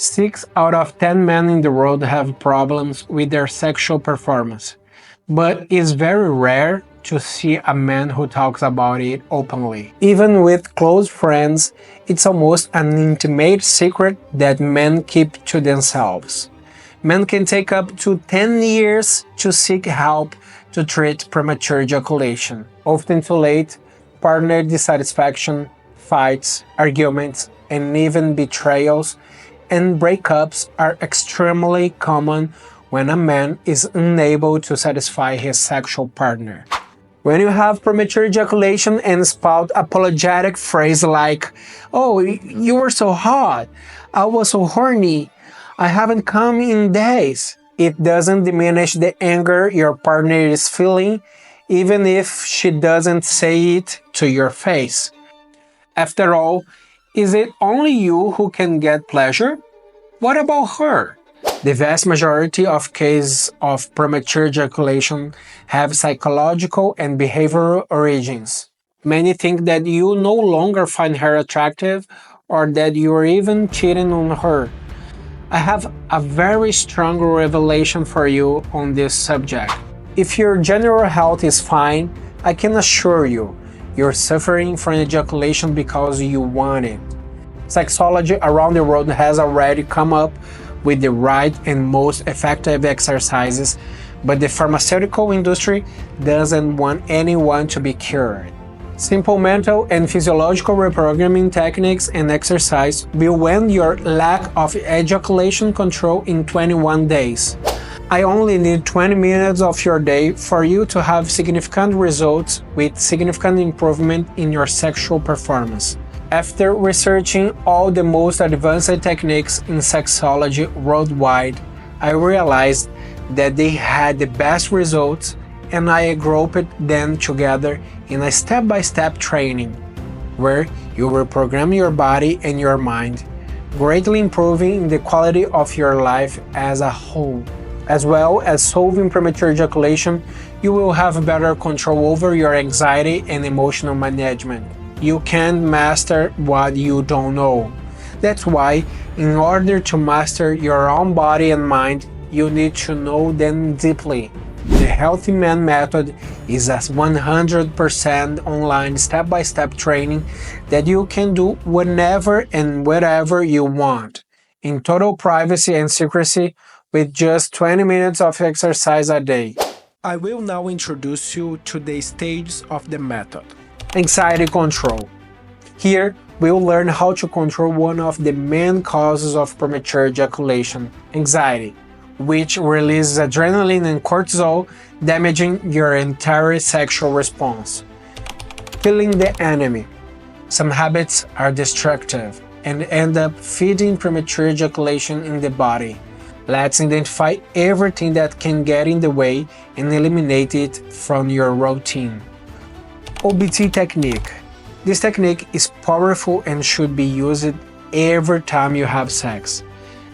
6 out of 10 men in the world have problems with their sexual performance, but it's very rare to see a man who talks about it openly. Even with close friends, it's almost an intimate secret that men keep to themselves. Men can take up to 10 years to seek help to treat premature ejaculation. Often too late, partner dissatisfaction, fights, arguments, and even betrayals and breakups are extremely common when a man is unable to satisfy his sexual partner. When you have premature ejaculation and spout apologetic phrases like, "Oh, you were so hot, I was so horny, I haven't come in days," it doesn't diminish the anger your partner is feeling, even if she doesn't say it to your face. After all, is it only you who can get pleasure? What about her? The vast majority of cases of premature ejaculation have psychological and behavioral origins. Many think that you no longer find her attractive or that you are even cheating on her. I have a very strong revelation for you on this subject. If your general health is fine, I can assure you, you're suffering from ejaculation because you want it. Sexology around the world has already come up with the right and most effective exercises, but the pharmaceutical industry doesn't want anyone to be cured. Simple mental and physiological reprogramming techniques and exercise will end your lack of ejaculation control in 21 days. I only need 20 minutes of your day for you to have significant results with significant improvement in your sexual performance. After researching all the most advanced techniques in sexology worldwide, I realized that they had the best results, and I grouped them together in a step-by-step training, where you will program your body and your mind, greatly improving the quality of your life as a whole. As well as solving premature ejaculation, you will have better control over your anxiety and emotional management. You can't master what you don't know. That's why, in order to master your own body and mind, you need to know them deeply. The Healthy Man Method is a 100% online step-by-step training that you can do whenever and wherever you want, in total privacy and secrecy, with just 20 minutes of exercise a day. I will now introduce you to the stages of the method. Anxiety control. Here, we'll learn how to control one of the main causes of premature ejaculation, anxiety, which releases adrenaline and cortisol, damaging your entire sexual response. Killing the enemy. Some habits are destructive and end up feeding premature ejaculation in the body. Let's identify everything that can get in the way and eliminate it from your routine. OBT technique. This technique is powerful and should be used every time you have sex.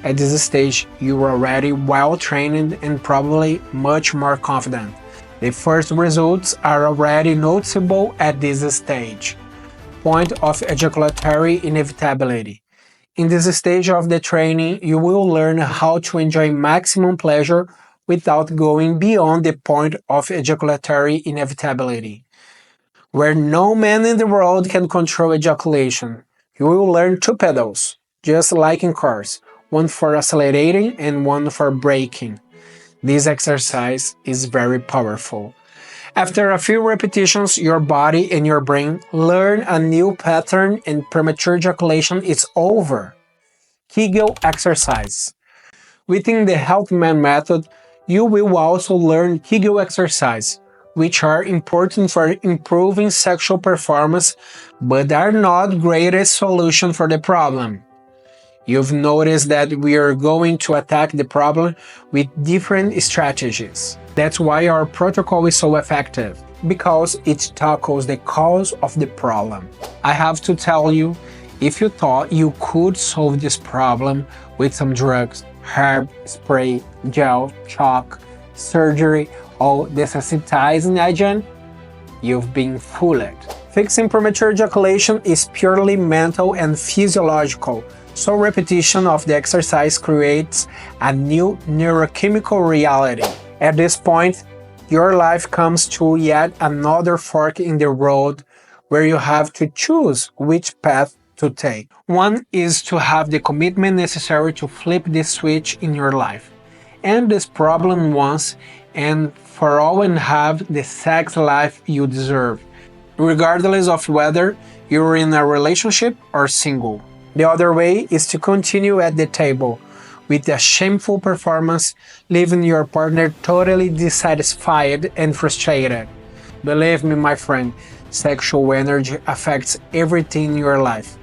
At this stage, you are already well trained and probably much more confident. The first results are already noticeable at this stage. Point of ejaculatory inevitability. In this stage of the training, you will learn how to enjoy maximum pleasure without going beyond the point of ejaculatory inevitability, where no man in the world can control ejaculation. You will learn two pedals, just like in cars, one for accelerating and one for braking. This exercise is very powerful. After a few repetitions, your body and your brain learn a new pattern and premature ejaculation is over. Kegel exercise. Within the Healthy Man Method, you will also learn Kegel exercise, which are important for improving sexual performance, but are not greatest solution for the problem. You've noticed that we are going to attack the problem with different strategies. That's why our protocol is so effective, because it tackles the cause of the problem. I have to tell you, if you thought you could solve this problem with some drugs, herb, spray, gel, chalk, surgery, or desensitizing agent, you've been fooled. Fixing premature ejaculation is purely mental and physiological, So repetition of the exercise creates a new neurochemical reality. At this point, your life comes to yet another fork in the road where you have to choose which path to take. One is to have the commitment necessary to flip this switch in your life, end this problem once and for all and have the sex life you deserve, regardless of whether you're in a relationship or single. The other way is to continue at the table with a shameful performance, leaving your partner totally dissatisfied and frustrated. Believe me, my friend, sexual energy affects everything in your life.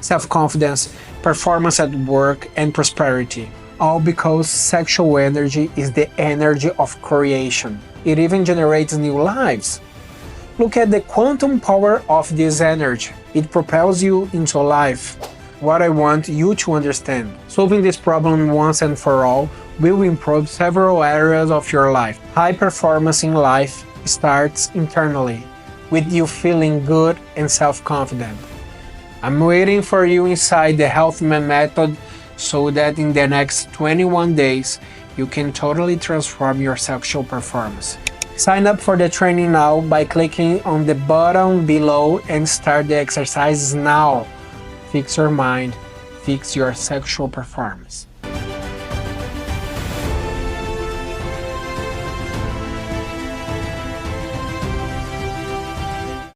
Self-confidence, performance at work, and prosperity. All because sexual energy is the energy of creation. It even generates new lives. Look at the quantum power of this energy. It propels you into life. What I want you to understand, solving this problem once and for all will improve several areas of your life. High performance in life starts internally, with you feeling good and self-confident. I'm waiting for you inside the Healthman method so that in the next 21 days, you can totally transform your sexual performance. Sign up for the training now by clicking on the button below and start the exercises now. Fix your mind, fix your sexual performance.